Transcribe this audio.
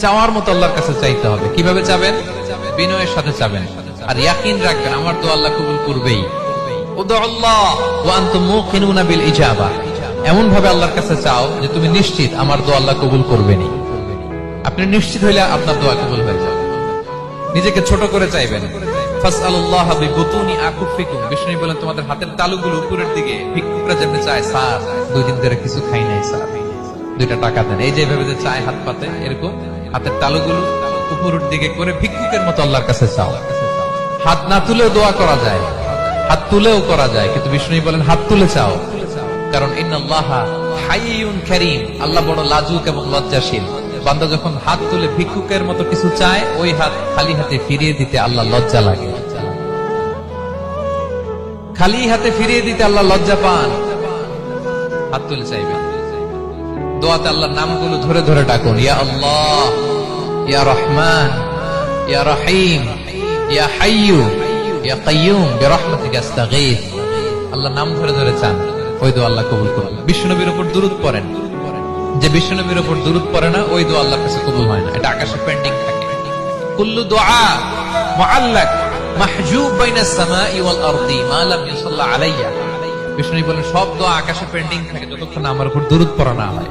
চাওয়ার মতো আল্লাহর কাছে চাইতে হবে। কিভাবে চাবেন? বিনয়ের সাথে চাবেন, আর ইয়াকিন রাখবেন আমার দোয়া আল্লাহ কবুল করবেই। উদুল্লাহ ওয়া আনতুম মুকিনুনা বিল ইজাবা, এমন ভাবে আল্লাহর কাছে চাও যে তুমি নিশ্চিত আমার দোয়া আল্লাহ কবুল করবেনই। আপনি নিশ্চিত হইলে আপনার দোয়া কবুল হয়ে যাবে। নিজেকে ছোট করে চাইবেন। ফাসআলুল্লাহ বিবুতুনি আকুফিকুম, বিষ্ণু বলেন তোমাদের হাতের তালুগুলো উপরের দিকে, ভিক্ষুকরা যেমন চায় স্যার 2 দিন ধরে কিছু খাই নাই স্যার 2টা টাকা দেন, এই যে ভাবে যে চায় হাত পাতে, এরকম হাতের তালুগুলো উপরের দিকে করে ভিক্ষুকের মতো আল্লাহর কাছে চাও। হাত না তুলেও দোয়া করা যায়, হাত তুলেও করা যায়, কিন্তু বিষ্ণু বলেন হাত তুলে চাও, কারণ ইন্নাল্লাহা হাইয়ুন কারীম, আল্লাহ বড় লাজুক এবং লজ্জাশীল। বান্দা যখন হাত তুলে ভিক্ষুকের মতো কিছু চায়, ওই হাত খালি হাতে ফিরিয়ে দিতে আল্লাহ লজ্জা লাগে, খালি হাতে ফিরিয়ে দিতে আল্লাহ লজ্জা পান। হাত তুলে চাইবেন। দোয়াতে আল্লাহর নামগুলো ধরে ধরে ডাকুন, ইয়া আল্লাহ, ইয়া রহমান, ইয়া রহিম, ইয়া হাইয়ু, ইয়া কাইয়ুম বিরহমাতিকা আস্তাগীথ। আল্লাহর নাম ধরে ধরে চান, ওই দোয়া আল্লাহ কবুল করবেন। বিশ্বনবীর উপর দুরূদ পড়েন, যে বিশ্বনবীর উপর দুরূদ পড়ে না, ওই দোয়া আল্লাহর কাছে কবুল হয় না, এটা আকাশে পেন্ডিং থাকে। কুল্লু দুআ মুআল্লাক মাহজুব বাইনাস সামাই ওয়াল আরদি মা লাম ইউসাল্লা আলাইয়া। বিষ্ণু বলেন সব দোয়া আকাশে পেন্ডিং থাকে যতক্ষণ আমার উপর দুরূদ পড়া না হয়।